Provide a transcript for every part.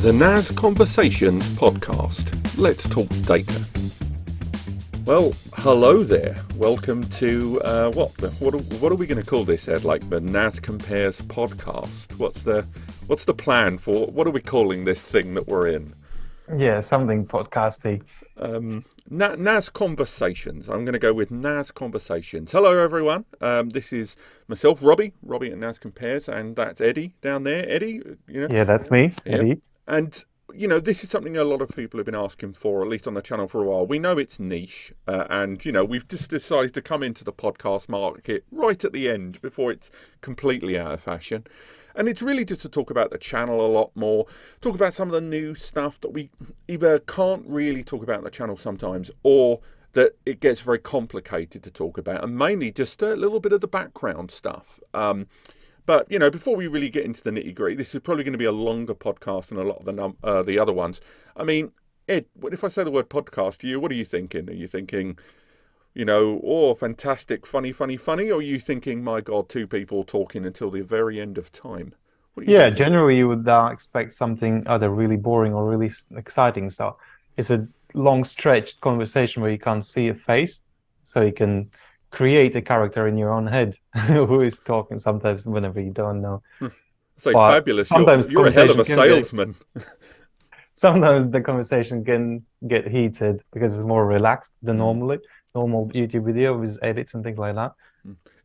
The NASConversations podcast. Let's talk data. Well, hello there. Welcome to what are we going to call this, Ed? Like the NASCompares podcast. What's the plan for what are we calling this thing that we're in? Yeah, something podcasty. NASConversations. I'm going to go with NASConversations. Hello, everyone. This is myself, Robbie at NASCompares, and that's Eddie down there. Eddie, Yeah, that's me, Eddie. Yep. And this is something a lot of people have been asking for, at least on the channel for a while. We know it's niche, and we've just decided to come into the podcast market right at the end before it's completely out of fashion. And it's really just to talk about the channel a lot more, talk about some of the new stuff that we either can't really talk about on the channel sometimes, or that it gets very complicated to talk about, and mainly just a little bit of the background stuff. But before we really get into the nitty-gritty, this is probably going to be a longer podcast than a lot of the other ones. I mean, Ed, if I say the word podcast to you, what are you thinking? Are you thinking, fantastic, funny, or are you thinking, my God, two people talking until the very end of time? What are you thinking? Generally you would expect something either really boring or really exciting. So it's a long stretched conversation where you can't see a face, so you can create a character in your own head who is talking sometimes whenever you don't know. It's like fabulous. Sometimes you're a hell of a salesman. Sometimes the conversation can get heated because it's more relaxed than normal YouTube video with edits and things like that.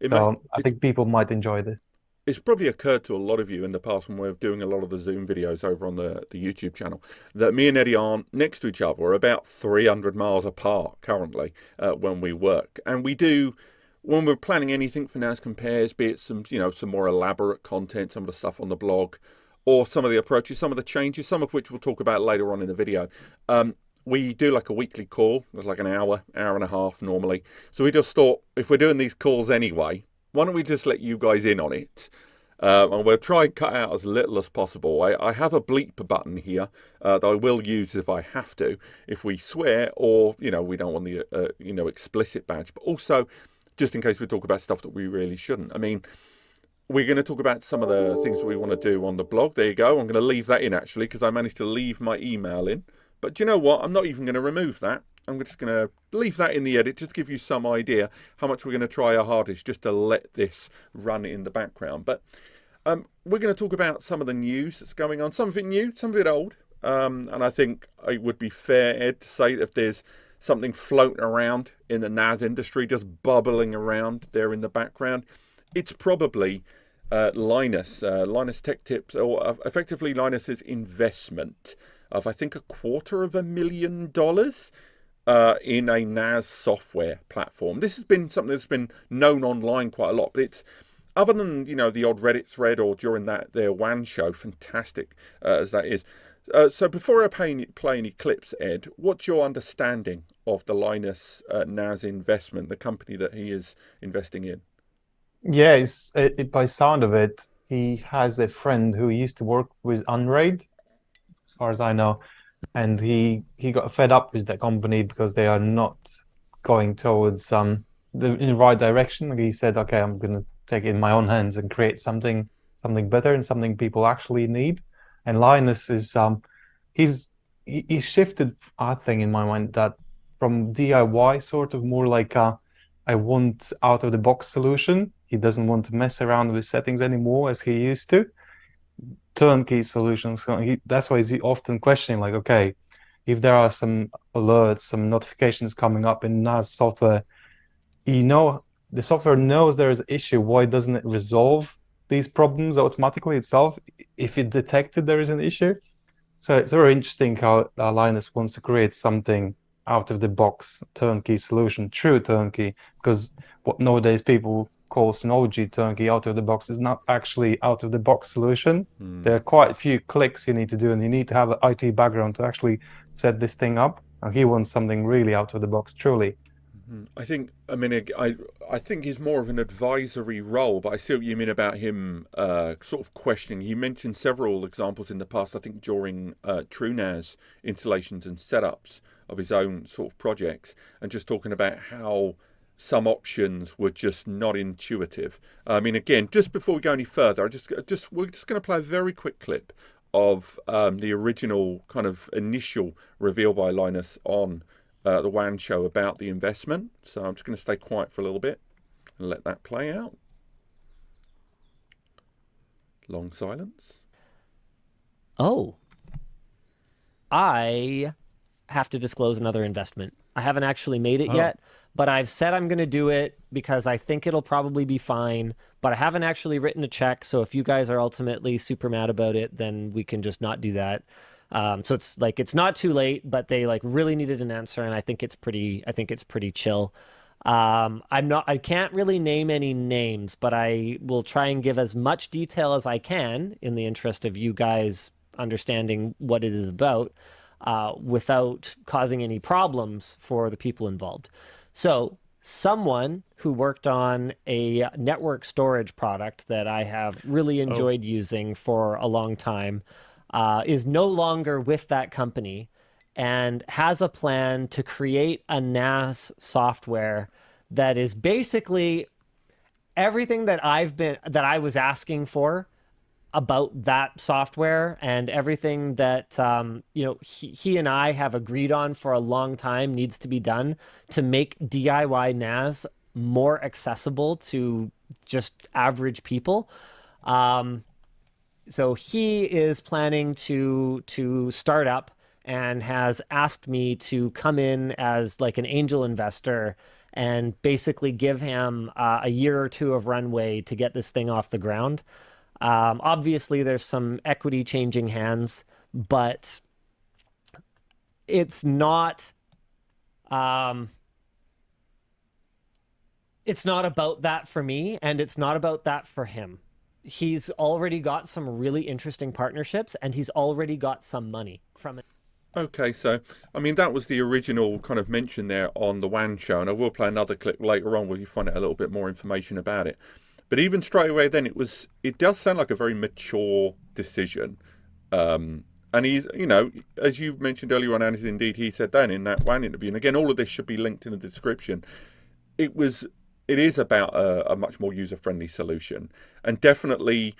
I think people might enjoy this. It's probably occurred to a lot of you in the past when we're doing a lot of the Zoom videos over on the YouTube channel that me and Eddie aren't next to each other. We're about 300 miles apart currently when we work. And we do, when we're planning anything for NASCompares, be it some more elaborate content, some of the stuff on the blog, or some of the approaches, some of the changes, some of which we'll talk about later on in the video. We do like a weekly call. It's like an hour and a half normally. So we just thought, if we're doing these calls anyway, why don't we just let you guys in on it? And we'll try and cut out as little as possible. I have a bleep button here that I will use if I have to, if we swear or, we don't want the, explicit badge. But also, just in case we talk about stuff that we really shouldn't. I mean, we're going to talk about some of the things that we want to do on the blog. There you go. I'm going to leave that in, actually, because I managed to leave my email in. But do you know what? I'm not even going to remove that. I'm just going to leave that in the edit, just to give you some idea how much we're going to try our hardest just to let this run in the background. But we're going to talk about some of the news that's going on. Some of it new, some of it old. And I think it would be fair, Ed, to say that if there's something floating around in the NAS industry, just bubbling around there in the background, it's probably Linus Tech Tips, or effectively Linus's investment of, I think, $250,000 in a NAS software platform. This has been something that's been known online quite a lot, but it's, other than, the odd Reddit thread or during their WAN show, fantastic as that is. So before I play any clips, Ed, what's your understanding of the Linus NAS investment, the company that he is investing in? Yeah, by sound of it, he has a friend who used to work with Unraid, as far as I know, and he got fed up with that company because they are not going towards in the right direction. He said, "Okay, I'm going to take it in my own hands and create something better and something people actually need." And Linus is he shifted, I think, in my mind, that from DIY sort of more like I want out of the box solution. He doesn't want to mess around with settings anymore as he used to. Turnkey solutions. That's why he's often questioning, like, okay, if there are some alerts, some notifications coming up in NAS software, the software knows there is an issue. Why doesn't it resolve these problems automatically itself if it detected there is an issue? So it's very interesting how Linus wants to create something out of the box turnkey solution, true turnkey, because what nowadays people call Synology turnkey out of the box is not actually out of the box solution. There are quite a few clicks you need to do, and you need to have an IT background to actually set this thing up. And he wants something really out of the box, truly. I think he's more of an advisory role, but I see what you mean about him sort of questioning. He mentioned several examples in the past, I think during TrueNAS installations and setups of his own sort of projects, and just talking about how some options were just not intuitive. I mean, again, just before we go any further, we're just going to play a very quick clip of the original kind of initial reveal by Linus on the WAN show about the investment. So I'm just going to stay quiet for a little bit and let that play out. Long silence. Oh, I have to disclose another investment. I haven't actually made it yet, but I've said I'm going to do it because I think it'll probably be fine, but I haven't actually written a check. So if you guys are ultimately super mad about it, then we can just not do that. So it's like, it's not too late, but they like really needed an answer. And I think it's pretty chill. I can't really name any names, but I will try and give as much detail as I can in the interest of you guys understanding what it is about, without causing any problems for the people involved. So someone who worked on a network storage product that I have really enjoyed using for a long time, is no longer with that company and has a plan to create a NAS software that is basically everything that I was asking for about that software, and everything that he and I have agreed on for a long time needs to be done to make DIY NAS more accessible to just average people. So he is planning to start up and has asked me to come in as like an angel investor and basically give him a year or two of runway to get this thing off the ground. Obviously, there's some equity changing hands, but it's not about that for me, and it's not about that for him. He's already got some really interesting partnerships, and he's already got some money from it. Okay, so, I mean, that was the original kind of mention there on the WAN show, and I will play another clip later on where you find out a little bit more information about it. But even straight away then, it does sound like a very mature decision. And he's, as you mentioned earlier on, and indeed he said then in that WAN interview, and again, all of this should be linked in the description, it is about a much more user-friendly solution. And definitely,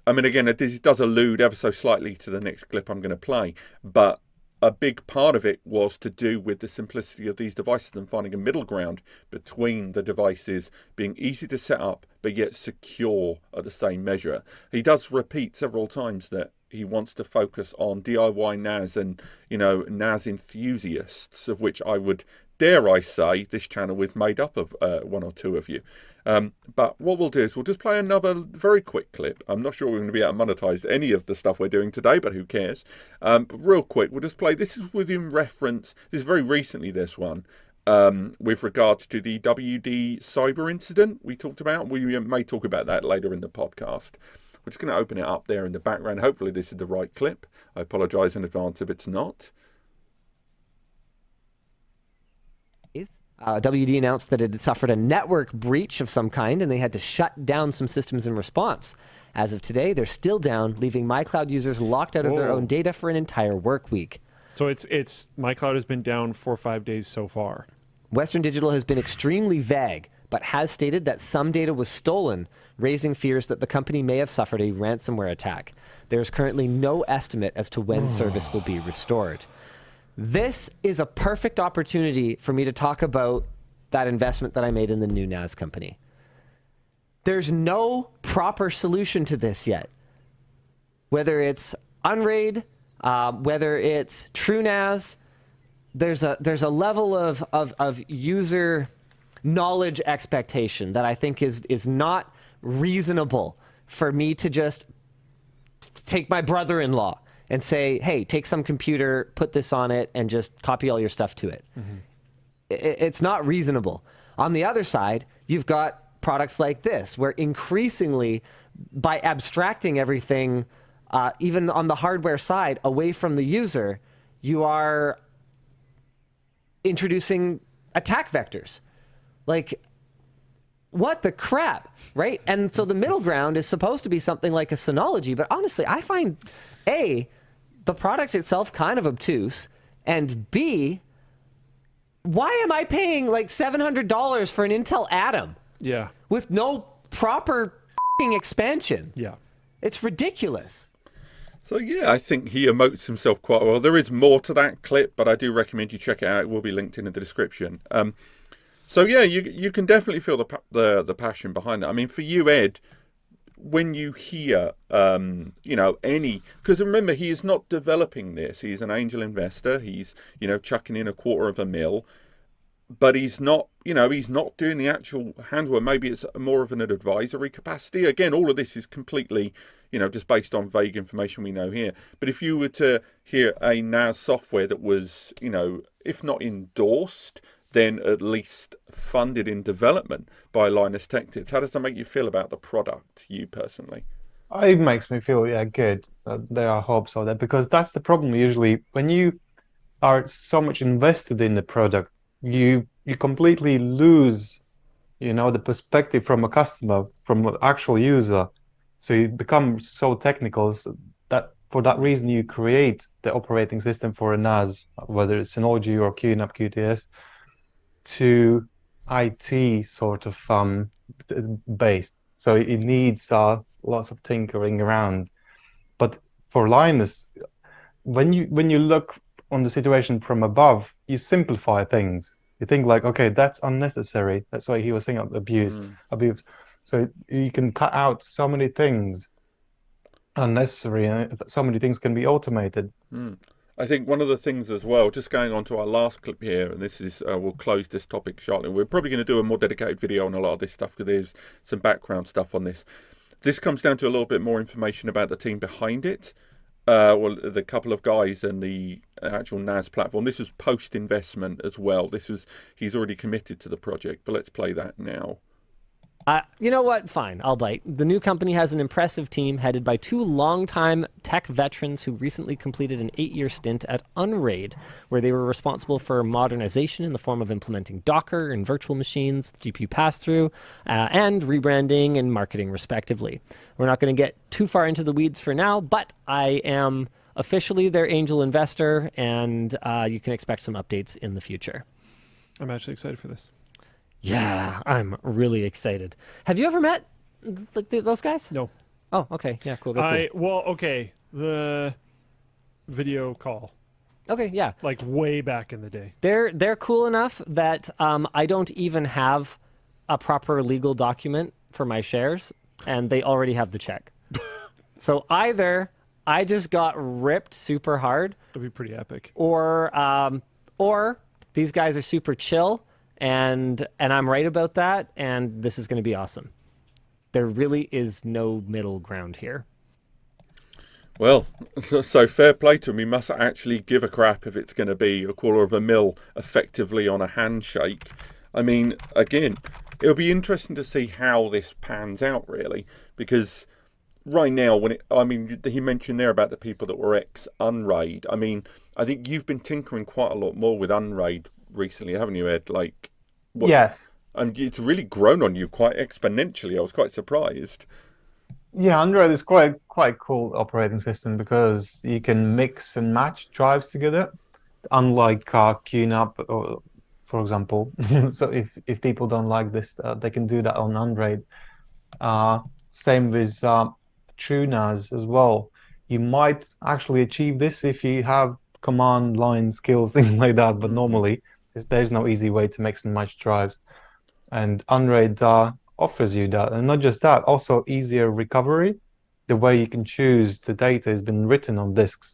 I mean, again, it does allude ever so slightly to the next clip I'm going to play, but a big part of it was to do with the simplicity of these devices and finding a middle ground between the devices being easy to set up but yet secure at the same measure. He does repeat several times that he wants to focus on DIY NAS and, NAS enthusiasts, of which I would dare I say this channel is made up of one or two of you. But what we'll do is we'll just play another very quick clip. I'm not sure we're going to be able to monetize any of the stuff we're doing today, but who cares? But real quick, we'll just play. This is within reference. This is very recently, this one, with regards to the WD cyber incident we talked about. We may talk about that later in the podcast. We're just going to open it up there in the background. Hopefully this is the right clip. I apologize in advance if it's not. WD announced that it had suffered a network breach of some kind, and they had to shut down some systems in response. As of today, they're still down, leaving MyCloud users locked out of their own data for an entire work week. So it's MyCloud has been down 4 or 5 days so far. Western Digital has been extremely vague, but has stated that some data was stolen, raising fears that the company may have suffered a ransomware attack. There is currently no estimate as to when service will be restored. This is a perfect opportunity for me to talk about that investment that I made in the new NAS company. There's no proper solution to this yet. Whether it's Unraid, whether it's TrueNAS, there's a level of user knowledge expectation that I think is not reasonable for me to just take my brother-in-law and say, hey, take some computer, put this on it, and just copy all your stuff to it. Mm-hmm. It's not reasonable. On the other side, you've got products like this, where increasingly, by abstracting everything, even on the hardware side, away from the user, you are introducing attack vectors. Like, what the crap, right? And so the middle ground is supposed to be something like a Synology, but honestly, I find, A, the product itself kind of obtuse, and B, why am I paying like $700 for an Intel Atom? Yeah. With no proper expansion? Yeah. It's ridiculous. So yeah, I think he emotes himself quite well. There is more to that clip, but I do recommend you check it out. It will be linked in the description. So yeah, you can definitely feel the passion behind it. I mean, for you, Ed, when you hear any, because remember, he is not developing this. He's an angel investor. He's chucking in $250,000. But he's not doing the actual handwork. Maybe it's more of an advisory capacity. Again, all of this is completely, just based on vague information we know here. But if you were to hear a NAS software that was, if not endorsed, then at least funded in development by Linus Tech Tips, how does that make you feel about the product, you personally? It makes me feel, good. There are hopes out there, because that's the problem usually when you are so much invested in the product. You completely lose, the perspective from a customer, from an actual user. So you become so technical, that for that reason you create the operating system for a NAS, whether it's Synology or QNAP QTS, to IT sort of based. So it needs lots of tinkering around. But for Linus, when you look on the situation from above, you simplify things. You think like, okay, that's unnecessary. That's why he was saying abuse. So you can cut out so many things unnecessary, and so many things can be automated. I think one of the things as well, just going on to our last clip here, and this is, we'll close this topic shortly. We're probably going to do a more dedicated video on a lot of this stuff, because there's some background stuff on this. This comes down to a little bit more information about the team behind it. Well, the couple of guys and the actual NAS platform. This was post-investment as well. He's already committed to the project, but let's play that now. You know what? Fine, I'll bite. The new company has an impressive team headed by two longtime tech veterans who recently completed an 8-year stint at Unraid, where they were responsible for modernization in the form of implementing Docker and virtual machines with GPU pass-through, and rebranding and marketing, respectively. We're not going to get too far into the weeds for now, but I am officially their angel investor, and you can expect some updates in the future. I'm actually excited for this. Yeah, I'm really excited. Have you ever met those guys? No. Oh, okay. Yeah, cool. They're cool. Well, okay. The video call. Okay, yeah. Like way back in the day. They're cool enough that I don't even have a proper legal document for my shares, and they already have the check. So either I just got ripped super hard. That'd be pretty epic. Or these guys are super chill. And I'm right about that, and this is going to be awesome. There really is no middle ground here. Well, so fair play to him. He must actually give a crap if it's going to be $250,000 effectively on a handshake. I mean, again, it'll be interesting to see how this pans out, really, because right now, he mentioned there about the people that were ex-Unraid. I mean, I think you've been tinkering quite a lot more with Unraid recently, haven't you, Ed? Yes. And it's really grown on you quite exponentially. I was quite surprised. Yeah, Android is quite cool operating system, because you can mix and match drives together, unlike QNAP, or, for example. So if people don't like this, they can do that on Android. Same with TrueNAS as well. You might actually achieve this if you have command line skills, things like that, but normally there's no easy way to mix and match drives, and Unraid offers you that. And not just that, also easier recovery. The way you can choose the data has been written on disks,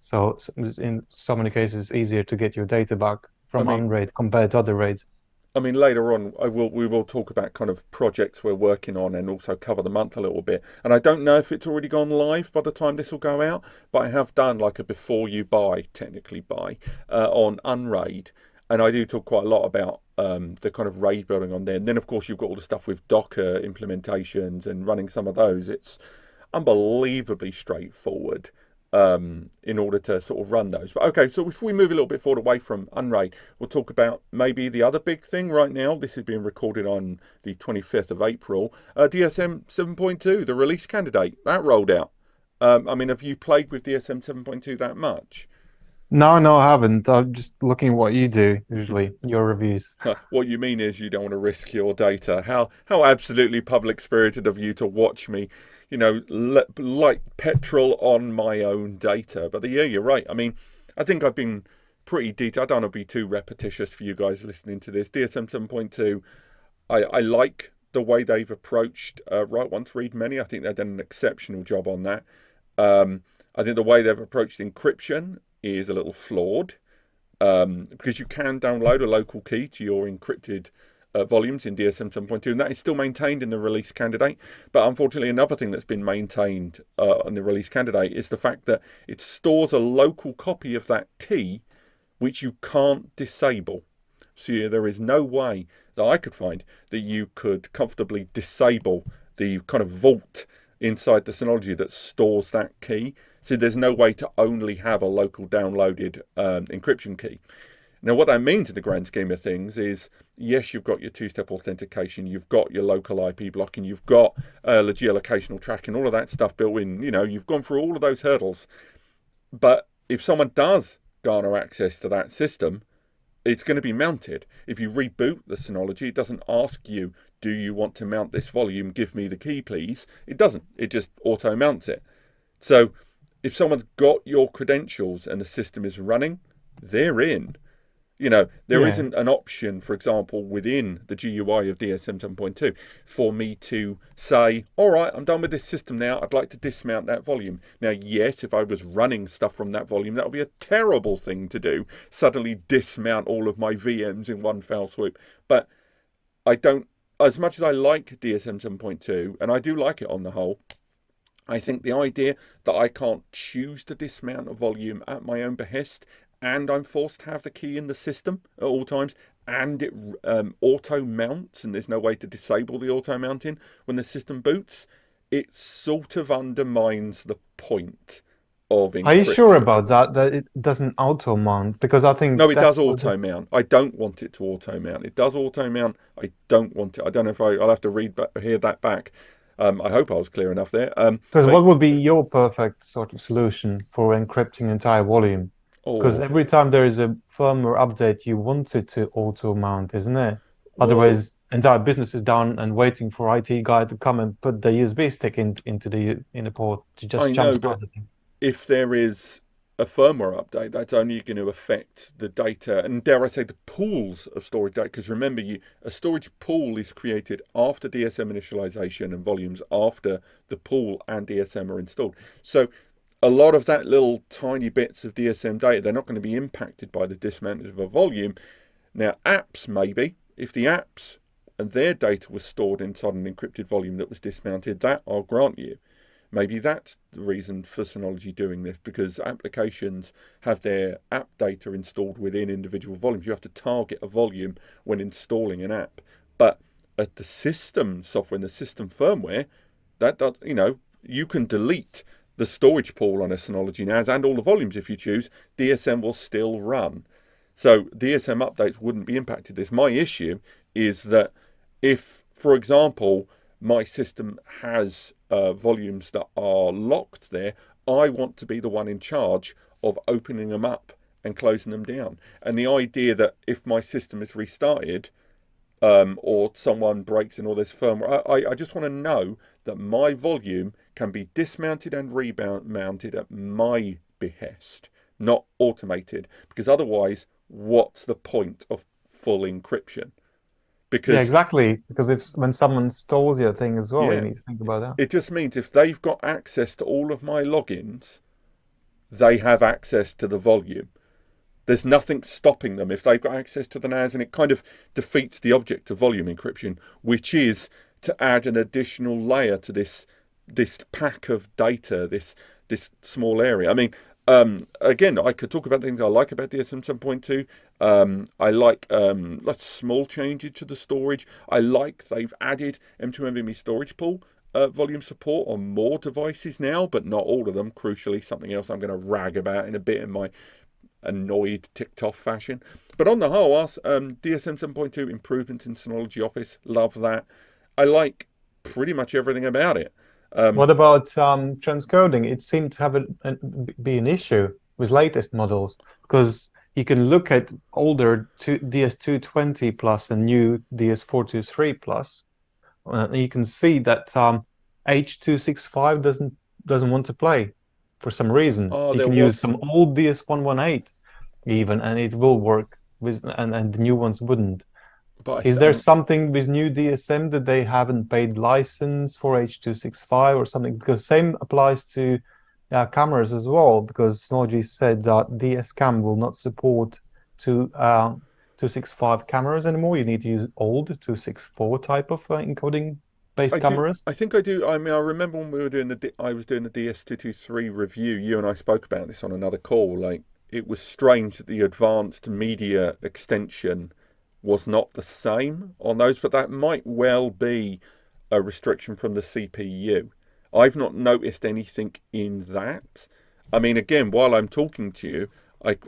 so in so many cases it's easier to get your data back from Unraid compared to other raids. I mean, later on, we will talk about kind of projects we're working on, and also cover the month a little bit. And I don't know if it's already gone live by the time this will go out, but I have done like a before you buy, technically buy, on Unraid. And I do talk quite a lot about the kind of RAID building on there. And then, of course, you've got all the stuff with Docker implementations and running some of those. It's unbelievably straightforward in order to sort of run those. But okay, so if we move a little bit forward away from Unraid, we'll talk about maybe the other big thing right now. This is being recorded on the 25th of April. DSM 7.2, the release candidate, that rolled out. I mean, have you played with DSM 7.2 that much? No, I haven't. I'm just looking at what you do usually, your reviews. What you mean is you don't want to risk your data. How absolutely public spirited of you to watch me, like petrol on my own data. But yeah, you're right. I mean, I think I've been pretty detailed. I don't want to be too repetitious for you guys listening to this. DSM 7.2, I like the way they've approached write once, read many. I think they've done an exceptional job on that. I think the way they've approached encryption is a little flawed. Because you can download a local key to your encrypted volumes in DSM 7.2, and that is still maintained in the release candidate. But unfortunately, another thing that's been maintained on the release candidate is the fact that it stores a local copy of that key, which you can't disable. So yeah, there is no way that I could find that you could comfortably disable the kind of vault inside the Synology that stores that key. So there's no way to only have a local downloaded encryption key. Now, what that means in the grand scheme of things is, yes, you've got your two-step authentication, you've got your local IP blocking, you've got the geolocational tracking, all of that stuff built in. You've gone through all of those hurdles. But if someone does garner access to that system, it's going to be mounted. If you reboot the Synology, it doesn't ask you, do you want to mount this volume? Give me the key, please. It doesn't. It just auto-mounts it. So if someone's got your credentials and the system is running, they're in. There isn't an option, for example, within the GUI of DSM 7.2 for me to say, all right, I'm done with this system now. I'd like to dismount that volume. Now, yes, if I was running stuff from that volume, that would be a terrible thing to do. Suddenly dismount all of my VMs in one foul swoop. But I don't, as much as I like DSM 7.2, and I do like it on the whole, I think the idea that I can't choose to dismount a volume at my own behest, and I'm forced to have the key in the system at all times, and it auto-mounts, and there's no way to disable the auto-mounting when the system boots, it sort of undermines the point of encryption. Are you sure about that? That it doesn't auto-mount? Because I think No, it does auto-mount. I don't want it to auto-mount. It does auto-mount. I don't want it. I don't know if I'll have to hear that back. I hope I was clear enough there. Because what would be your perfect sort of solution for encrypting entire volume? Because every time there is a firmware update, you want it to auto-mount, isn't it? Otherwise, entire business is down and waiting for IT guy to come and put the USB stick into the port to just jump start the thing. If there is a firmware update, that's only going to affect the data and, dare I say, the pools of storage data. Because remember, a storage pool is created after DSM initialization and volumes after the pool and DSM are installed. So a lot of that little tiny bits of DSM data, they're not going to be impacted by the dismantling of a volume. Now, apps, maybe. If the apps and their data was stored inside an encrypted volume that was dismounted, that I'll grant you. Maybe that's the reason for Synology doing this, because applications have their app data installed within individual volumes. You have to target a volume when installing an app. But at the system software and the system firmware, that does, you can delete the storage pool on a Synology NAS and all the volumes if you choose. DSM will still run. So DSM updates wouldn't be impacted. My issue is that if, for example, my system has volumes that are locked there, I want to be the one in charge of opening them up and closing them down. And the idea that if my system is restarted or someone breaks in all this firmware, I just want to know that my volume can be dismounted and remounted at my behest, not automated. Because otherwise, what's the point of full encryption? Yeah, exactly. Because when someone stores your thing as well, you need to think about that. It just means if they've got access to all of my logins, they have access to the volume. There's nothing stopping them if they've got access to the NAS, and it kind of defeats the object of volume encryption, which is to add an additional layer to this pack of data, this small area. I mean, again, I could talk about things I like about DSM 7.2. I like small changes to the storage. I like they've added M2 NVMe storage pool volume support on more devices now, but not all of them. Crucially, something else I'm going to rag about in a bit in my annoyed ticked-off fashion. But on the whole, DSM 7.2 improvements in Synology Office. Love that. I like pretty much everything about it. What about transcoding? It seemed to have be an issue. with latest models, because you can look at older DS220 plus and new DS423 plus, and you can see that H265 doesn't want to play for some reason. Oh, You there can was use some old DS118 even, and it will work with, and the new ones wouldn't. but Is there something with new DSM that they haven't paid license for H265 or something? Because same applies to cameras as well, because Synology said that DSCam will not support 265 cameras anymore. You need to use old 264 type of encoding based cameras. I think I do. I mean, I remember when we were doing I was doing the DS223 review. You and I spoke about this on another call. Like, it was strange that the advanced media extension was not the same on those, but that might well be a restriction from the CPU. I've not noticed anything in that. I mean, again, while I'm talking to you,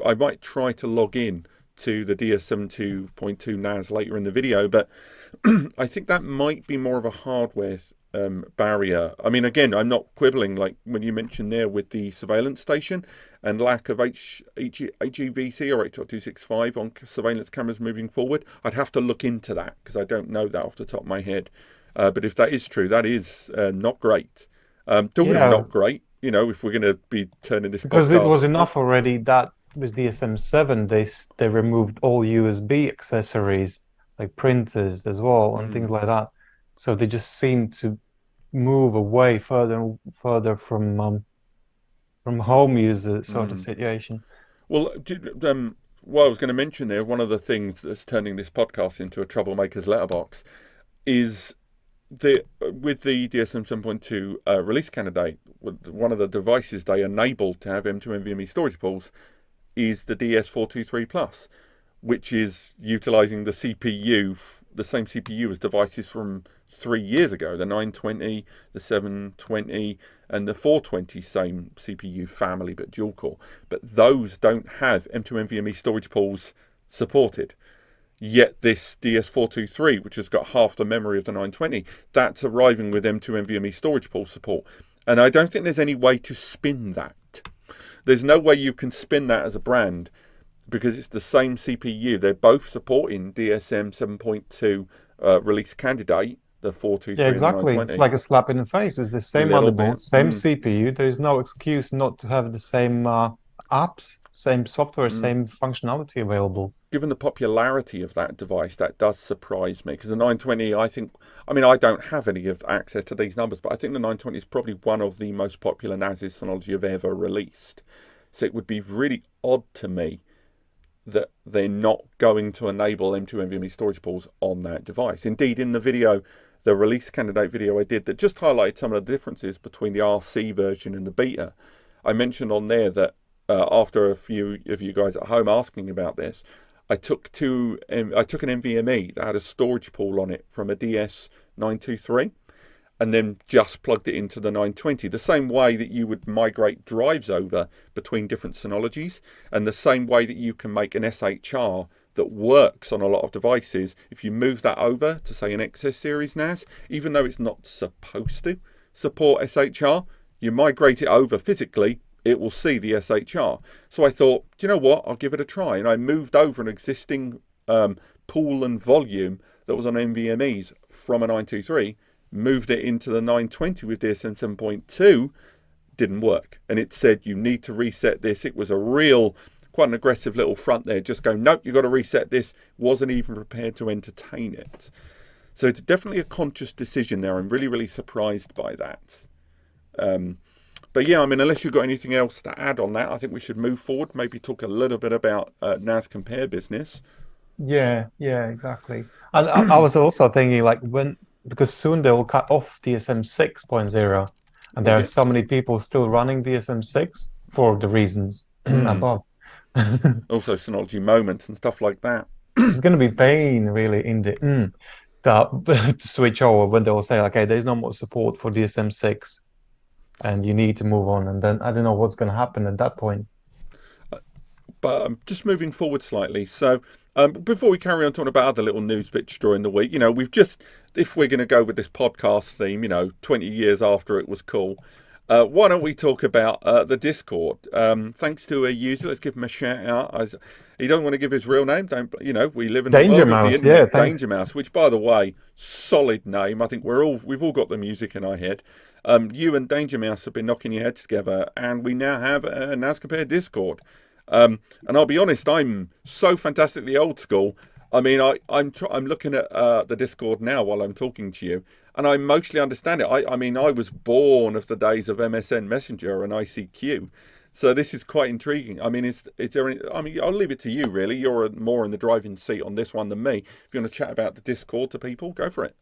I might try to log in to the DSM 7.2 NAS later in the video, but I think that might be more of a hardware barrier. I mean, again, I'm not quibbling, like when you mentioned there with the surveillance station and lack of HEVC or H.265 on surveillance cameras moving forward. I'd have to look into that because I don't know that off the top of my head. But if that is true, that is not great. Talking of not great, you know, if we're going to be turning this because podcast, it was enough already that with DSM 7 they removed all USB accessories like printers as well and things like that. So they just seem to move away further and further from home user sort of situation. Well, what I was going to mention there, one of the things that's turning this podcast into a troublemaker's letterbox is with the DSM 7.2 release candidate, one of the devices they enabled to have M2 NVMe storage pools is the DS423 Plus, which is utilizing the CPU, the same CPU as devices from 3 years ago, the 920, the 720, and the 420, same CPU family but dual core. But those don't have M2 NVMe storage pools supported. Yet this DS423, which has got half the memory of the 920, that's arriving with M2 NVMe storage pool support. And I don't think there's any way to spin that. There's no way you can spin that as a brand because it's the same CPU. They're both supporting DSM 7.2 release candidate, the 423 Yeah, exactly. and the 920. It's like a slap in the face. It's the same motherboard, same CPU. There is no excuse not to have the same apps, same software, same functionality available. Given the popularity of that device, that does surprise me because the 920, I mean, I don't have any of access to these numbers, but I think the 920 is probably one of the most popular NASes Synology have ever released. So it would be really odd to me that they're not going to enable M2 NVMe storage pools on that device. Indeed, in the video, the release candidate video I did that just highlighted some of the differences between the RC version and the beta, I mentioned on there that after a few of you guys at home asking about this, I took an NVMe that had a storage pool on it from a DS923 and then just plugged it into the 920, the same way that you would migrate drives over between different Synologies and the same way that you can make an SHR that works on a lot of devices. If you move that over to, say, an XS series NAS, even though it's not supposed to support SHR, you migrate it over physically, it will see the SHR. So I thought, do you know what? I'll give it a try. And I moved over an existing pool and volume that was on NVMe's from a 923, moved it into the 920 with DSM 7.2, didn't work. And it said, you need to reset this. It was quite an aggressive little front there. Just go, nope, you've got to reset this. Wasn't even prepared to entertain it. So it's definitely a conscious decision there. I'm really, really surprised by that. But yeah, I mean, unless you've got anything else to add on that, I think we should move forward. Maybe talk a little bit about NASCompare business. Yeah, exactly. And I was also thinking, like, because soon they will cut off DSM 6.0, and there are so many people still running DSM 6 for the reasons above. Also, Synology moments and stuff like that. It's going to be pain, really, in the to switch over when they will say, okay, there's no more support for DSM 6. And you need to move on, and then I don't know what's going to happen at that point. But just moving forward slightly. So before we carry on talking about other little news bits during the week, you know, we've just, if we're going to go with this podcast theme, you know, 20 years after it was cool, Why don't we talk about the Discord? Thanks to a user, let's give him a shout out. He doesn't want to give his real name. Don't we live in the Danger world of the Mouse, yeah, internet? thanks. Danger Mouse, which by the way, solid name. I think we've all got the music in our head. You and Danger Mouse have been knocking your heads together, and we now have a NASCompare Discord. And I'll be honest, I'm so fantastically old school. I mean, I'm looking at the Discord now while I'm talking to you, and I mostly understand it. I mean, I was born of the days of MSN Messenger and ICQ, so this is quite intriguing. I mean, is there any? I mean, I'll leave it to you. Really, you're more in the driving seat on this one than me. If you want to chat about the Discord to people, go for it.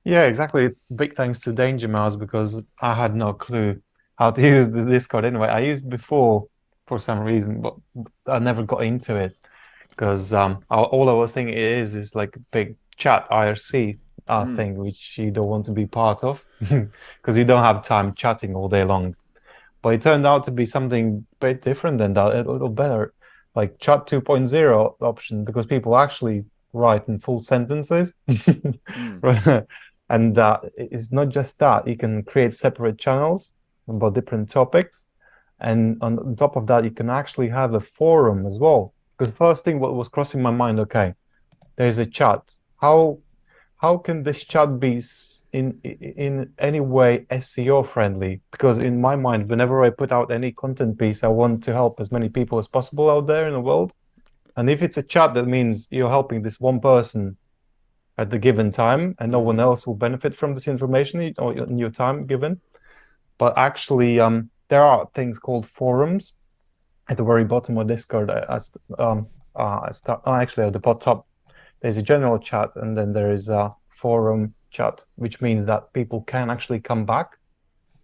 Yeah, exactly. Big thanks to Danger Mouse because I had no clue how to use the Discord anyway. I used it before for some reason, but I never got into it because all I was thinking it is like a big chat IRC thing which you don't want to be part of because you don't have time chatting all day long. But it turned out to be something a bit different than that, a little better, like chat 2.0 option because people actually write in full sentences. And it's not just that, you can create separate channels about different topics. And on top of that, you can actually have a forum as well. Because the first thing what was crossing my mind, okay, there's a chat. How can this chat be in any way SEO friendly? Because in my mind, whenever I put out any content piece, I want to help as many people as possible out there in the world. And if it's a chat, that means you're helping this one person at the given time, and no one else will benefit from this information or in your time given. But actually, there are things called forums at the very bottom of Discord. Actually, at the top, there's a general chat, and then there is a forum chat, which means that people can actually come back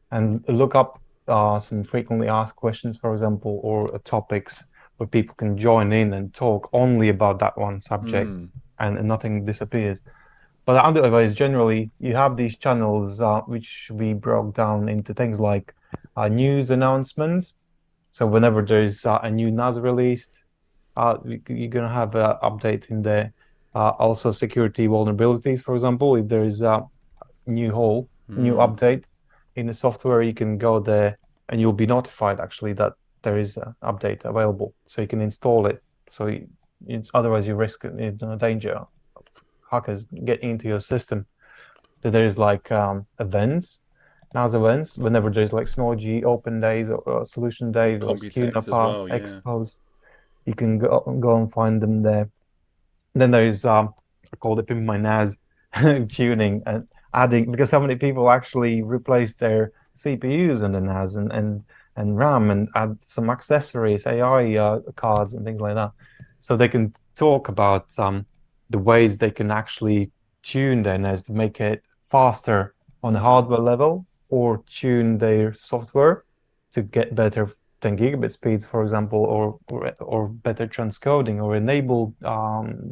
and look up some frequently asked questions, for example, or topics where people can join in and talk only about that one subject, and nothing disappears. But otherwise, generally, you have these channels which we broke down into things like news announcements. So whenever there's a new NAS released, you're going to have an update in there. Also, security vulnerabilities, for example, if there is a new update in the software, you can go there and you'll be notified actually that there is an update available. So you can install it. So otherwise, you risk danger of hackers getting into your system. There is like events, NAS events, whenever there's like Synology open days or solution days or Computex as well, yeah. expos, you can go and find them there. Then there is I call it Pimp My NAS tuning and adding, because so many people actually replace their CPUs in the NAS and RAM and add some accessories, AI cards and things like that. So they can talk about the ways they can actually tune their NAS to make it faster on a hardware level, or tune their software to get better 10 gigabit speeds, for example, or better transcoding, or enable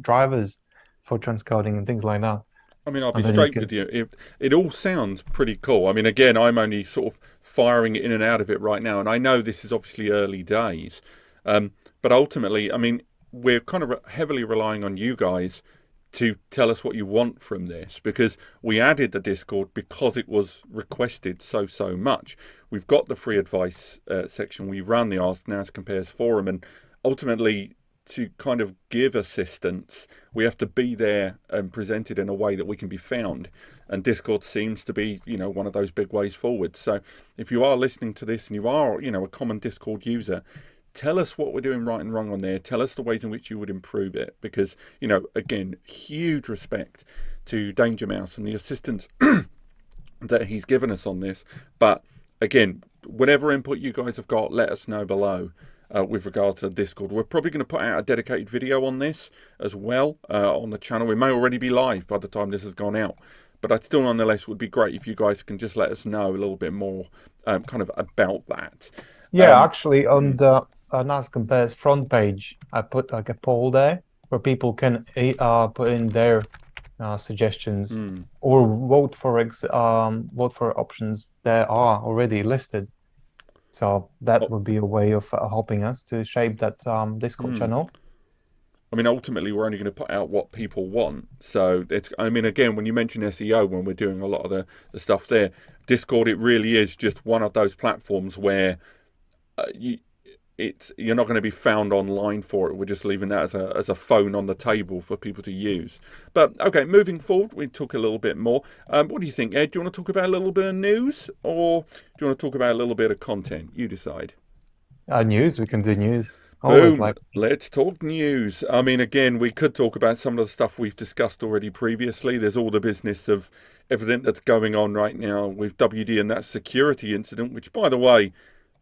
drivers for transcoding and things like that. I mean, I'll be straight with you. It all sounds pretty cool. I mean, again, I'm only sort of firing in and out of it right now, and I know this is obviously early days, but ultimately, I mean, we're kind of heavily relying on you guys to tell us what you want from this, because we added the Discord because it was requested so much. We've got the free advice section. We run the Ask NASCompares forum, and ultimately, to kind of give assistance, we have to be there and presented in a way that we can be found. And Discord seems to be, one of those big ways forward. So if you are listening to this and you are, a common Discord user, tell us what we're doing right and wrong on there. Tell us the ways in which you would improve it. Because, again, huge respect to Danger Mouse and the assistance that he's given us on this. But again, whatever input you guys have got, let us know below. With regard to Discord, we're probably going to put out a dedicated video on this as well on the channel. We may already be live by the time this has gone out, but I still nonetheless would be great if you guys can just let us know a little bit more kind of about that. Yeah, actually on the NASCompares front page, I put like a poll there where people can put in their suggestions or vote for options that are already listed. So that would be a way of helping us to shape that Discord channel. I mean, ultimately, we're only going to put out what people want. So, again, when you mention SEO, when we're doing a lot of the stuff there, Discord, it really is just one of those platforms where you're not going to be found online for it. We're just leaving that as a phone on the table for people to use. But okay, moving forward, we talk a little bit more. What do you think, Ed? Do you want to talk about a little bit of news, or do you want to talk about a little bit of content? You decide. News, we can do news. Always Boom. Let's talk news. I mean, again, we could talk about some of the stuff we've discussed already previously. There's all the business of everything that's going on right now with WD and that security incident, which, by the way,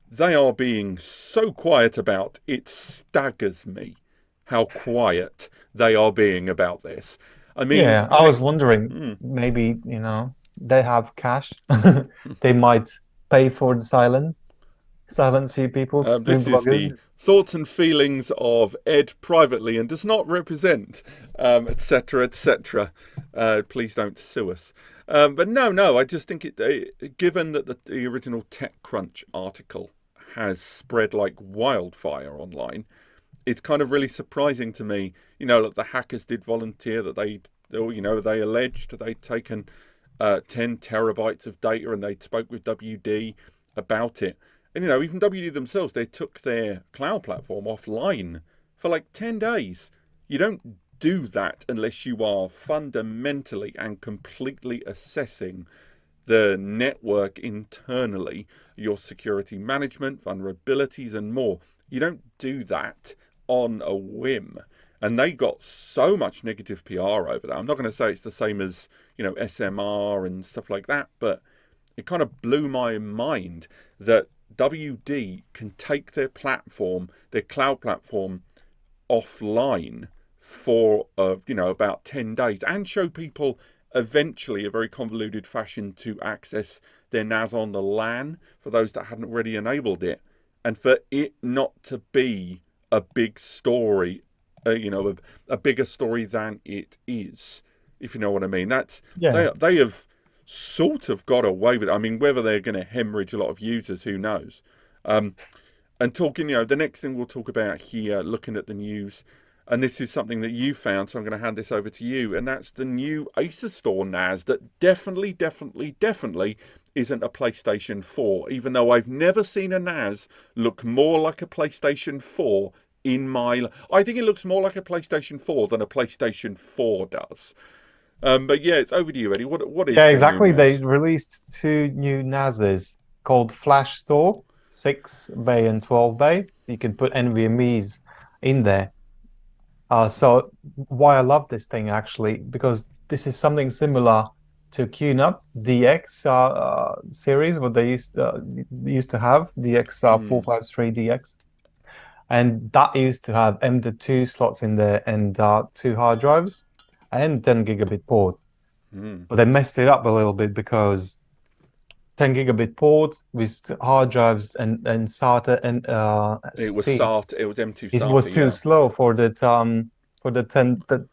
they are being so quiet about. It staggers me how quiet they are being about this. I mean, yeah, I was wondering, maybe, they have cash. They might pay for the silence few people, stream this is the bloggers. thoughts and feelings of Ed privately and does not represent, etc., etc. Please don't sue us. But no, I just think given that the original TechCrunch article has spread like wildfire online, it's kind of really surprising to me, that the hackers did volunteer, that they alleged they'd taken 10 terabytes of data and they spoke with WD about it. And, even WD themselves, they took their cloud platform offline for like 10 days. You don't do that unless you are fundamentally and completely assessing the network internally, your security management, vulnerabilities, and more. You don't do that on a whim. And they got so much negative PR over that. I'm not going to say it's the same as, SMR and stuff like that, but it kind of blew my mind that WD can take their platform, their cloud platform, offline for, about 10 days and show people eventually a very convoluted fashion to access their NAS on the LAN for those that hadn't already enabled it, and for it not to be a big story, a bigger story than it is, if you know what I mean. They have sort of got away with it. I mean, whether they're going to hemorrhage a lot of users, who knows? And talking, the next thing we'll talk about here, looking at the news, and this is something that you found, so I'm going to hand this over to you, and that's the new Asustor NAS that definitely isn't a PlayStation 4, even though I've never seen a NAS look more like a PlayStation 4 I think it looks more like a PlayStation 4 than a PlayStation 4 does. But yeah, it's over to you, Eddie. What is Yeah, the exactly. new They NAS? released two new NASs called Flashstor, 6 bay and 12 bay. You can put NVMe's in there. So why I love this thing actually, because this is something similar to QNAP DX series, what they used to have, DX 453 DX, and that used to have M.2 slots in there and 2 hard drives and 10 gigabit port. But they messed it up a little bit because 10 gigabit port with hard drives and SATA and It was SSDs. SATA. It was M2 SATA. It was too slow for the 10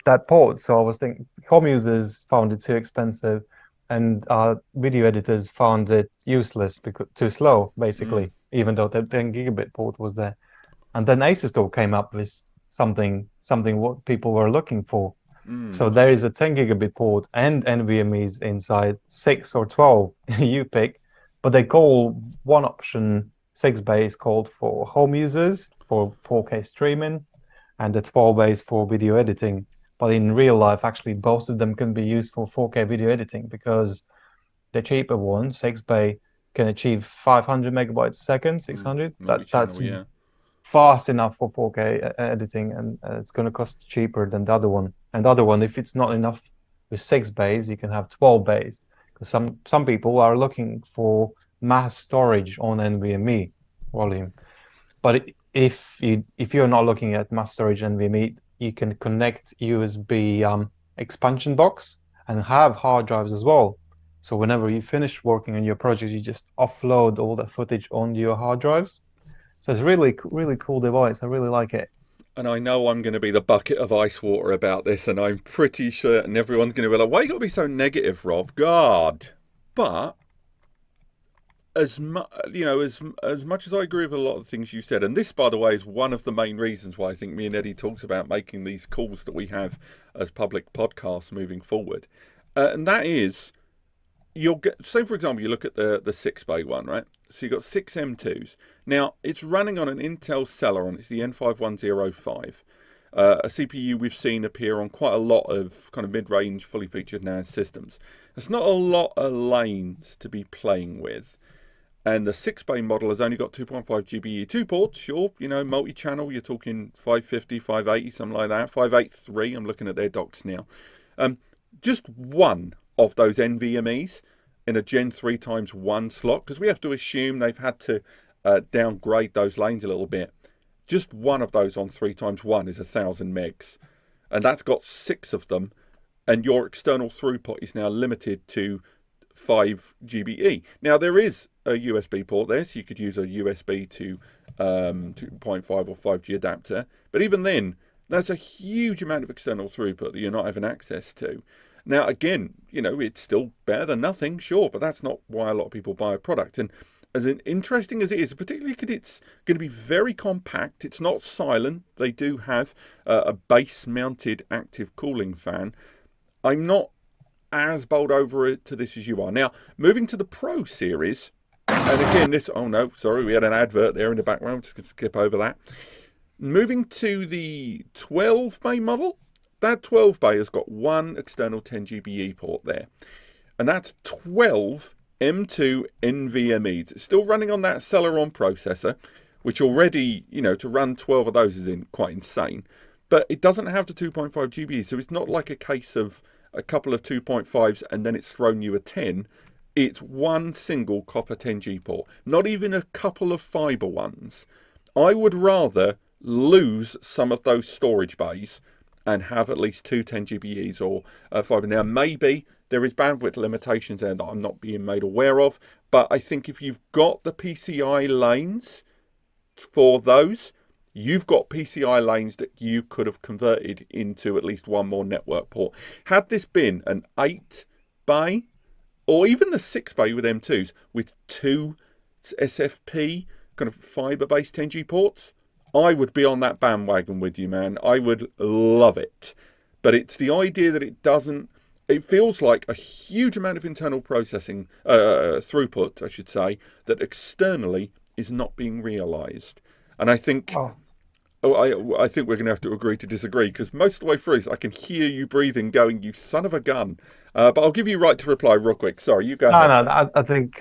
that port. So I was thinking, home users found it too expensive, and video editors found it useless because too slow, basically. Even though the 10 gigabit port was there, and then Asustor came up with something what people were looking for. So there is a 10 gigabit port and NVMe's inside, 6 or 12, you pick. But they call one option 6 bay is called for home users for 4K streaming, and the 12 bay is for video editing. But in real life, actually, both of them can be used for 4K video editing because the cheaper one, 6 bay, can achieve 500 megabytes a second, 600. That's fast enough for 4K editing, and it's going to cost cheaper than the other one. And the other one, if it's not enough with 6 bays, you can have 12 bays. Because some people are looking for mass storage on NVMe volume. But if you're not looking at mass storage NVMe, you can connect USB expansion box and have hard drives as well. So whenever you finish working on your project, you just offload all the footage onto your hard drives. So it's really cool device. I really like it. And I know I'm going to be the bucket of ice water about this, and I'm pretty certain everyone's going to be like, why you got to be so negative, Rob? God. But as much as I agree with a lot of the things you said, and this, by the way, is one of the main reasons why I think me and Eddie talked about making these calls that we have as public podcasts moving forward. And that is, you'll get, say for example, you look at the 6-bay one, right? So you've got 6 M2s. Now, it's running on an Intel Celeron. It's the N5105. A CPU we've seen appear on quite a lot of kind of mid-range, fully featured NAS systems. There's not a lot of lanes to be playing with. And the 6-bay model has only got 2.5 GBE, 2 ports, sure, you know, multi-channel, you're talking 550, 580, something like that, 583, I'm looking at their docs now. Just one of those NVMe's in a Gen 3 times 1 slot, because we have to assume they've had to downgrade those lanes a little bit. Just one of those on 3 times 1 is 1,000 megs. And that's got 6 of them. And your external throughput is now limited to 5 GBE. Now, there is a USB port there, so you could use a USB to 2.5 or 5G adapter. But even then, that's a huge amount of external throughput that you're not having access to. Now, again, you know, it's still better than nothing, sure, but that's not why a lot of people buy a product. And as interesting as it is, particularly because it's going to be very compact, it's not silent. They do have a base-mounted active cooling fan. I'm not as bowled over it to this as you are. Now, moving to the Pro series, and again, this, oh no, sorry, we had an advert there in the background, just going to skip over that. Moving to the 12-bay model, that 12-bay has got one external 10 GBE port there. And that's 12 M2 NVMe's. It's still running on that Celeron processor, which already, you know, to run 12 of those is quite insane. But it doesn't have the 2.5 GBE, so it's not like a case of a couple of 2.5s and then it's thrown you a 10. It's one single copper 10G port, not even a couple of fiber ones. I would rather lose some of those storage bays and have at least 2 10GBEs or fiber. Now, maybe there is bandwidth limitations there that I'm not being made aware of, but I think if you've got the PCI lanes for those, you've got PCI lanes that you could have converted into at least one more network port. Had this been an 8-bay or even the 6-bay with M2s with 2 SFP kind of fiber-based 10G ports, I would be on that bandwagon with you, man. I would love it. But it's the idea that it doesn't, it feels like a huge amount of internal processing, throughput, I should say, that externally is not being realized. And I think, I think we're going to have to agree to disagree, because most of the way through, I can hear you breathing, going, "You son of a gun." But I'll give you right to reply real quick. Sorry, you go ahead. No, I think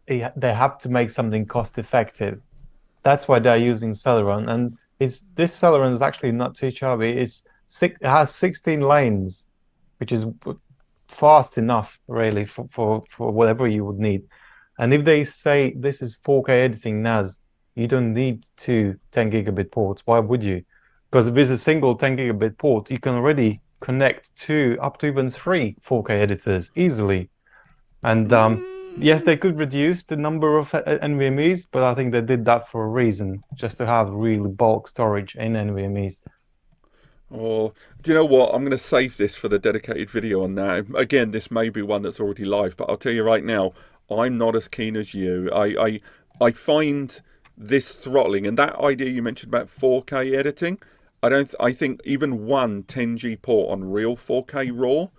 they have to make something cost effective. That's why they're using Celeron, and this Celeron is actually not too chubby. It has 16 lanes, which is fast enough, really, for whatever you would need. And if they say this is 4K editing NAS, you don't need 2 10 gigabit ports. Why would you? Because with a single 10 gigabit port, you can already connect 2 up to even 3 4K editors easily. And yes, they could reduce the number of NVMe's, but I think they did that for a reason, just to have really bulk storage in NVMe's. Oh, do you know what? I'm going to save this for the dedicated video on that. Again, this may be one that's already live, but I'll tell you right now, I'm not as keen as you. I find this throttling, and that idea you mentioned about 4K editing, I think even one 10G port on real 4K RAW,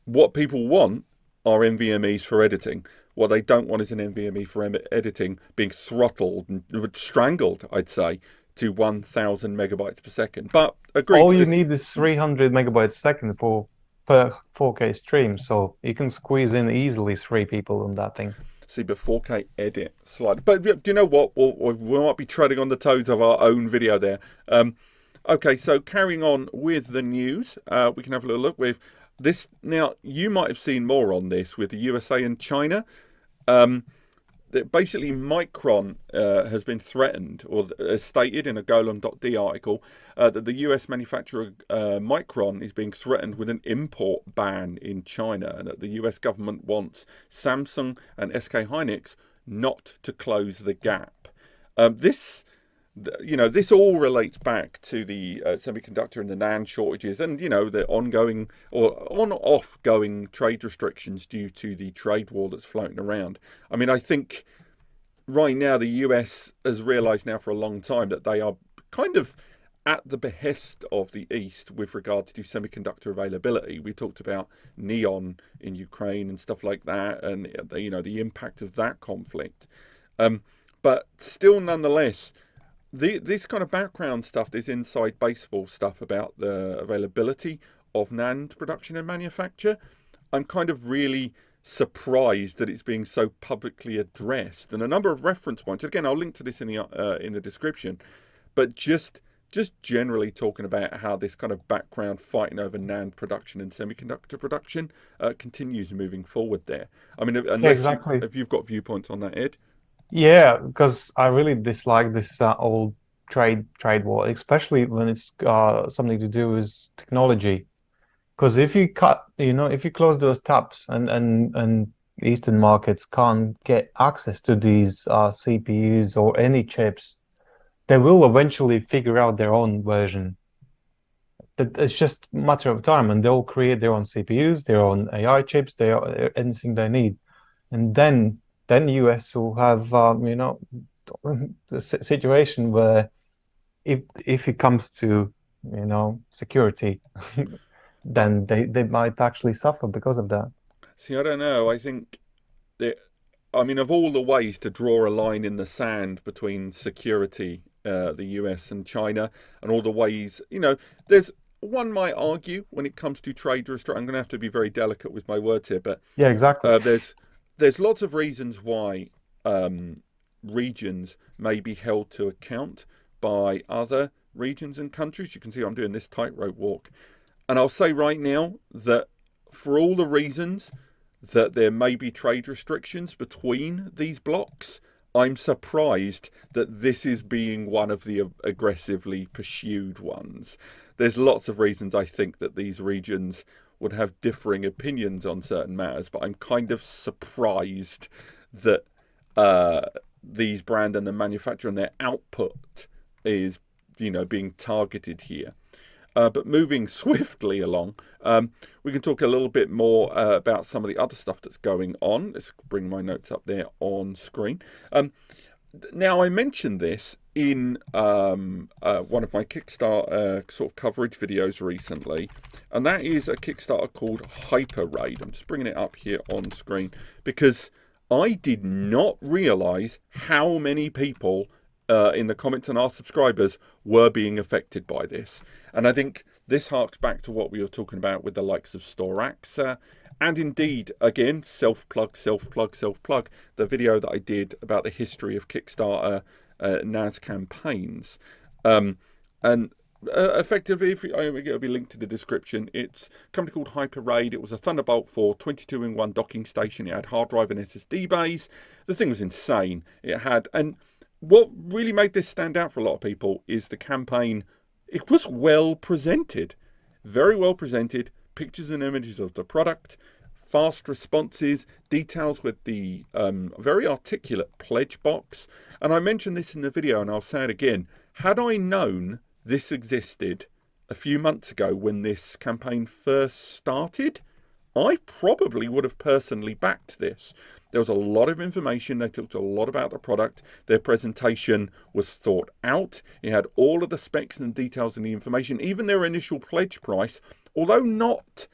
what people want are NVMe's for editing. What they don't want is an NVMe for editing being throttled and strangled, I'd say, to 1,000 megabytes per second. But agree. All you need is 300 megabytes a second per 4K stream, so you can squeeze in easily 3 people on that thing. See, but 4K edit slightly. But do you know what? We might be treading on the toes of our own video there. Okay, so carrying on with the news, we can have a little look with this. Now, you might have seen more on this with the USA and China. Basically, Micron has been threatened, or as stated in a golem.d article, that the US manufacturer Micron is being threatened with an import ban in China, and that the US government wants Samsung and SK Hynix not to close the gap. This all relates back to the semiconductor and the NAND shortages, and the ongoing or on-off going trade restrictions due to the trade war that's floating around. I mean, I think right now the US has realised now for a long time that they are kind of at the behest of the East with regards to semiconductor availability. We talked about neon in Ukraine and stuff like that, and the impact of that conflict. But still, nonetheless, this kind of background stuff, this inside baseball stuff about the availability of NAND production and manufacture, I'm kind of really surprised that it's being so publicly addressed. And a number of reference points. Again, I'll link to this in the description. But just generally talking about how this kind of background fighting over NAND production and semiconductor production continues moving forward there. I mean, unless exactly. if you've got viewpoints on that, Ed. Yeah, because I really dislike this old trade war, especially when it's something to do with technology. Because if you if you close those taps and Eastern markets can't get access to these CPUs or any chips, they will eventually figure out their own version. It's just a matter of time, and they'll create their own CPUs, their own AI chips, anything they need, and then US will have the situation where if it comes to security, then they might actually suffer because of that. See, I don't know. I think I mean, of all the ways to draw a line in the sand between security, the US and China, and all the ways, there's one might argue when it comes to trade restriction. I'm going to have to be very delicate with my words here, but yeah, exactly. There's lots of reasons why regions may be held to account by other regions and countries. You can see I'm doing this tightrope walk. And I'll say right now that for all the reasons that there may be trade restrictions between these blocks, I'm surprised that this is being one of the aggressively pursued ones. There's lots of reasons I think that these regions would have differing opinions on certain matters, but I'm kind of surprised that these brand and the manufacturer and their output is, being targeted here. But moving swiftly along, we can talk a little bit more about some of the other stuff that's going on. Let's bring my notes up there on screen. Now, I mentioned this in one of my Kickstarter sort of coverage videos recently, and that is a Kickstarter called HYPERAID. I'm just bringing it up here on screen because I did not realise how many people in the comments and our subscribers were being affected by this. And I think this harks back to what we were talking about with the likes of Storax. And indeed, again, self-plug, the video that I did about the history of Kickstarter NAS campaigns. And effectively, it'll be linked to the description. It's a company called HYPERAID. It was a Thunderbolt 4 22-in-1 docking station. It had hard drive and SSD bays. The thing was insane. And what really made this stand out for a lot of people is the campaign. It was well presented, very well presented, pictures and images of the product, fast responses, details with the very articulate pledge box. And I mentioned this in the video, and I'll say it again. Had I known this existed a few months ago when this campaign first started, I probably would have personally backed this. There was a lot of information. They talked a lot about the product. Their presentation was thought out. It had all of the specs and details and the information. Even their initial pledge price, although not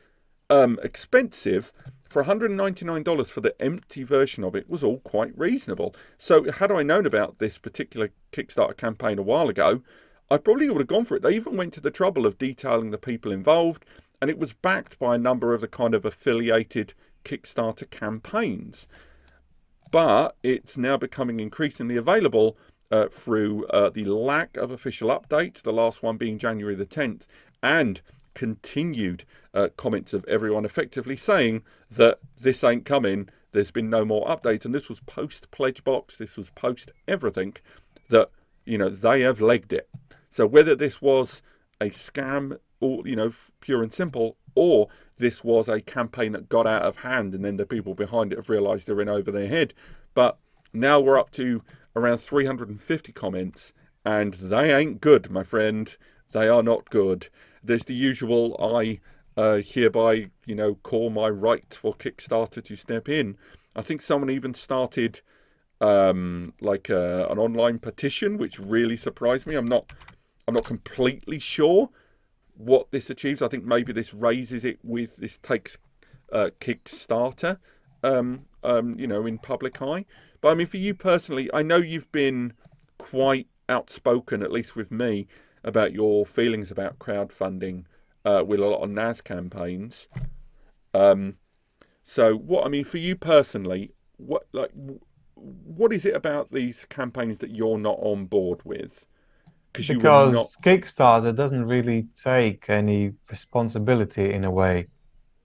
expensive, for $199 for the empty version of it was all quite reasonable. So had I known about this particular Kickstarter campaign a while ago, I probably would have gone for it. They even went to the trouble of detailing the people involved, and it was backed by a number of the kind of affiliated Kickstarter campaigns. But it's now becoming increasingly available through the lack of official updates, the last one being January the 10th, and continued comments of everyone effectively saying that this ain't coming, there's been no more updates. And this was post pledge box, this was post everything, that they have legged it. So whether this was a scam or pure and simple, or this was a campaign that got out of hand and then the people behind it have realised they're in over their head. But now we're up to around 350 comments, and they ain't good, my friend. They are not good. There's the usual, I hereby, call my right for Kickstarter to step in. I think someone even started an online petition, which really surprised me. I'm not I'm not completely sure what this achieves. I think maybe this raises it with this takes Kickstarter, in public eye. But I mean, for you personally, I know you've been quite outspoken, at least with me, about your feelings about crowdfunding with a lot of NAS campaigns. So what I mean for you personally, what is it about these campaigns that you're not on board with? Because Kickstarter doesn't really take any responsibility in a way.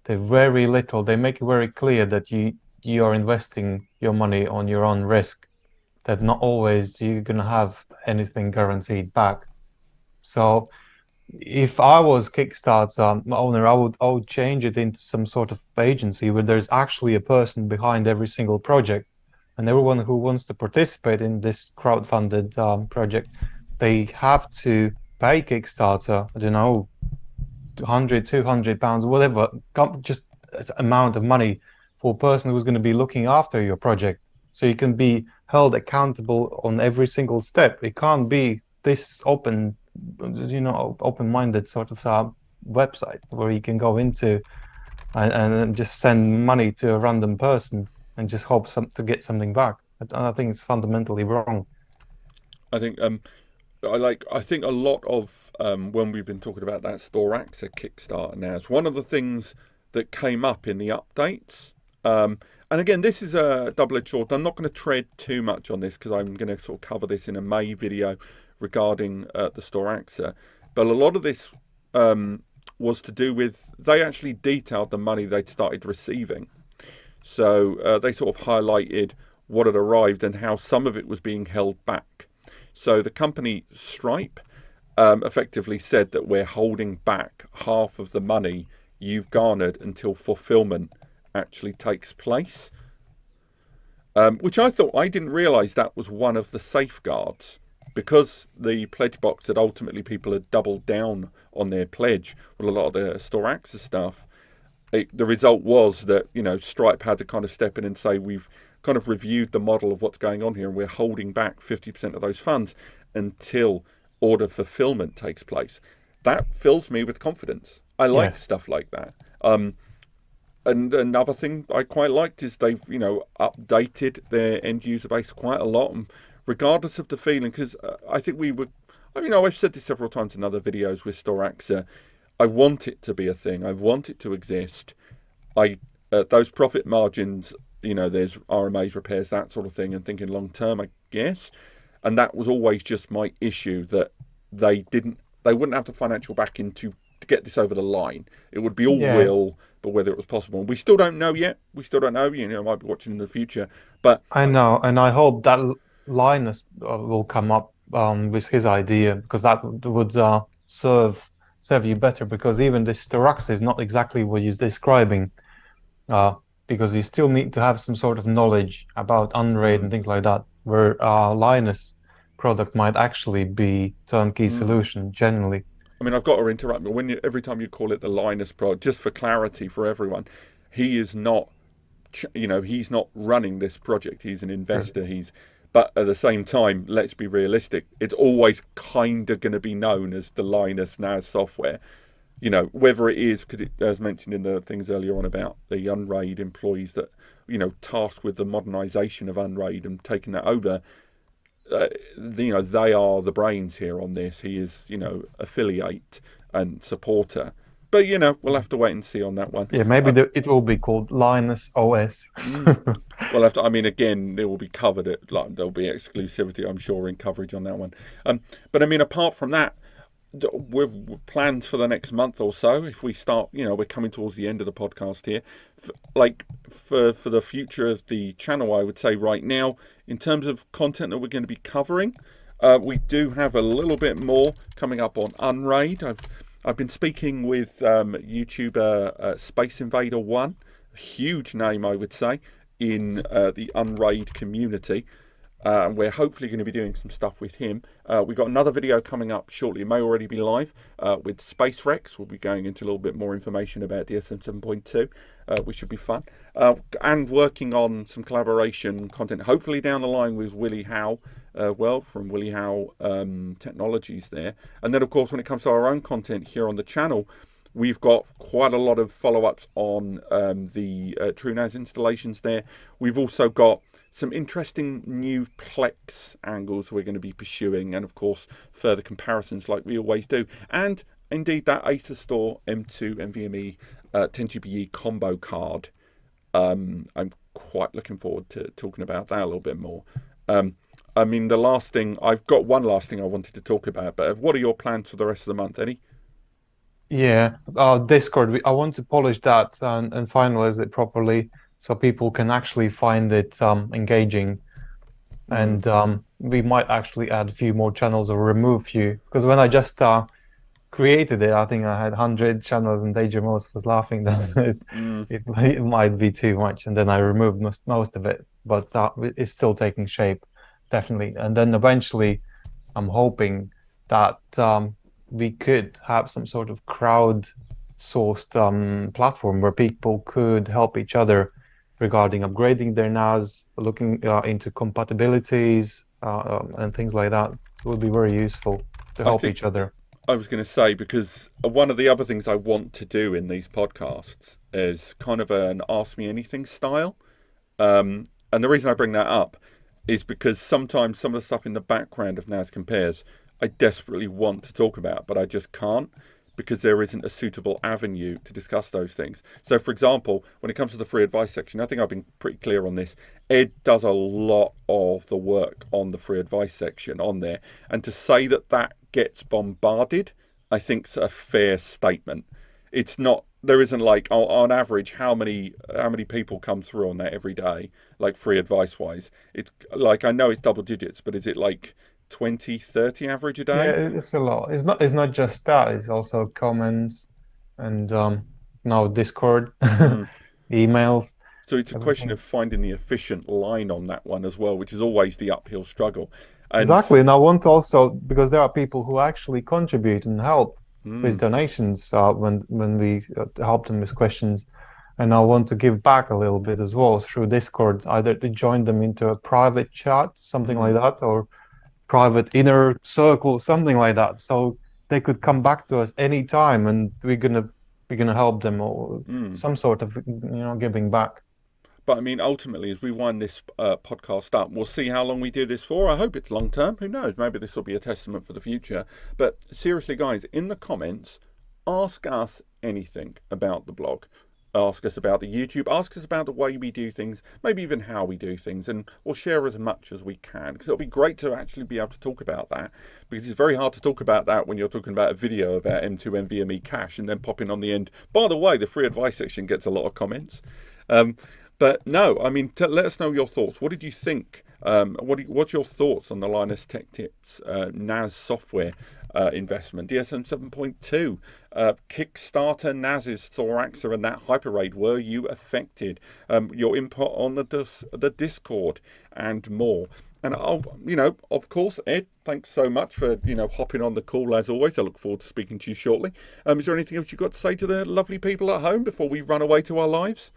They're very little. They make it very clear that you are investing your money on your own risk. That not always you're gonna have anything guaranteed back. So if I was Kickstarter owner, I would change it into some sort of agency where there's actually a person behind every single project, and everyone who wants to participate in this crowdfunded project, they have to pay Kickstarter, I don't know, 100, 200 pounds, whatever, just amount of money for a person who's going to be looking after your project. So you can be held accountable on every single step. It can't be this open-minded sort of website where you can go into and just send money to a random person and just hope to get something back. I think it's fundamentally wrong. I think I think a lot of when we've been talking about that Storaxer Kickstarter NAS, one of the things that came up in the updates, and again, this is a double-edged sword. I'm not going to tread too much on this because I'm going to sort of cover this in a May video regarding the Storaxer. But a lot of this was to do with, they actually detailed the money they'd started receiving. So they sort of highlighted what had arrived and how some of it was being held back. So the company Stripe effectively said that we're holding back half of the money you've garnered until fulfillment actually takes place. Which I didn't realise that was one of the safeguards. Because the pledge box that ultimately people had doubled down on their pledge with a lot of the Storaxer stuff, the result was that, Stripe had to kind of step in and say, we've kind of reviewed the model of what's going on here and we're holding back 50% of those funds until order fulfillment takes place. That fills me with confidence. I like stuff like that. And another thing I quite liked is they've, updated their end user base quite a lot, and regardless of the feeling, because I think I've said this several times in other videos with Storaxer, I want it to be a thing. I want it to exist. Those profit margins, there's RMAs, repairs, that sort of thing, and thinking long term, I guess. And that was always just my issue, that they wouldn't have the financial backing to get this over the line. It would be all will, but whether it was possible, we still don't know yet. We still don't know. I might be watching in the future, but I know, and I hope that Linus will come up with his idea, because that would serve you better. Because even this Storaxer is not exactly what you're describing, because you still need to have some sort of knowledge about Unraid and things like that. Where Linus product might actually be turnkey solution generally. I mean, I've got to interrupt, but every time you call it the Linus product, just for clarity for everyone, he is not, he's not running this project. He's an investor. But at the same time, let's be realistic. It's always kind of going to be known as the Linus NAS software. Whether it is, because it was mentioned in the things earlier on about the Unraid employees that, tasked with the modernization of Unraid and taking that over. They are the brains here on this. He is, affiliate and supporter. But, we'll have to wait and see on that one. Yeah, maybe it will be called Linus OS. We'll have to, again, it will be covered there'll be exclusivity, I'm sure, in coverage on that one. But, apart from that, with plans for the next month or so, if we start, we're coming towards the end of the podcast here, for the future of the channel, I would say right now, in terms of content that we're going to be covering, we do have a little bit more coming up on Unraid. I've been speaking with YouTuber Space Invader 1, a huge name, I would say, in the Unraid community. And we're hopefully going to be doing some stuff with him. We've got another video coming up shortly. It may already be live with Space Rex. We'll be going into a little bit more information about DSM 7.2, which should be fun. And working on some collaboration content, hopefully down the line with Willie Howe, from Willie Howe Technologies there. And then, of course, when it comes to our own content here on the channel, we've got quite a lot of follow-ups on the TrueNAS installations there. We've also got some interesting new Plex angles we're going to be pursuing, and of course further comparisons like we always do, and indeed that Asustor M2 NVMe 10GBE combo card. I'm quite looking forward to talking about that a little bit more. I mean, I've got one last thing I wanted to talk about, but what are your plans for the rest of the month, Eddie? Yeah, Discord. I want to polish that and finalize it properly so people can actually find it engaging. And we might actually add a few more channels or remove a few. Because when I just created it, I think I had 100 channels, and DJMOS was laughing that it might be too much. And then I removed most of it. But it's still taking shape, definitely. And then eventually, I'm hoping that we could have some sort of crowd-sourced platform where people could help each other regarding upgrading their NAS, looking into compatibilities and things like that. It would be very useful to help each other. I was going to say, because one of the other things I want to do in these podcasts is kind of an Ask Me Anything style. And the reason I bring that up is because sometimes some of the stuff in the background of NASCompares I desperately want to talk about, but I just can't, because there isn't a suitable avenue to discuss those things. So, for example, when it comes to the free advice section, I think I've been pretty clear on this. Ed does a lot of the work on the free advice section on there. And to say that that gets bombarded, I think is a fair statement. It's not, there isn't like, on average, how many people come through on that every day, like free advice wise. It's like, I know it's double digits, but is it like 20, 30 average a day? Yeah, it's a lot. It's not just that. It's also comments and now Discord, emails. So it's a question of finding the efficient line on that one as well, which is always the uphill struggle. And exactly. And I want also, because there are people who actually contribute and help with donations when we help them with questions. And I want to give back a little bit as well through Discord, either to join them into a private chat, something like that, or private inner circle, something like that, so they could come back to us anytime, and we're gonna help them, or some sort of giving back. But I mean, ultimately, as we wind this podcast up, we'll see how long we do this for. I hope it's long term. Who knows? Maybe this will be a testament for the future. But seriously, guys, in the comments, ask us anything about the blog. Ask us about the YouTube, ask us about the way we do things, maybe even how we do things, and we'll share as much as we can, because it'll be great to actually be able to talk about that, because it's very hard to talk about that when you're talking about a video about M2 NVMe cache and then popping on the end. By the way, the free advice section gets a lot of comments. But no, I mean, let us know your thoughts. What did you think? What's your thoughts on the Linus Tech Tips NAS software investment? DSM 7.2, Kickstarter, NAS's Thoraxa, and that HYPERAID. Were you affected? Your input on the Discord and more. And of course, Ed, thanks so much for hopping on the call as always. I look forward to speaking to you shortly. Is there anything else you've got to say to the lovely people at home before we run away to our lives?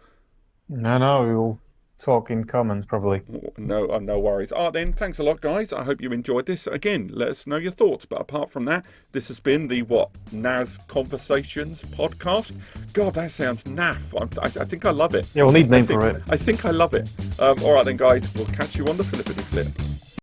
No, we will talk in comments probably. No worries. Then thanks a lot, guys. I hope you enjoyed this. Again, let us know your thoughts. But apart from that, this has been the NASConversations podcast. God, that sounds naff. I think I love it. Yeah, we'll need a name for it. I think I love it. All right then, guys. We'll catch you on the Flippity Flip.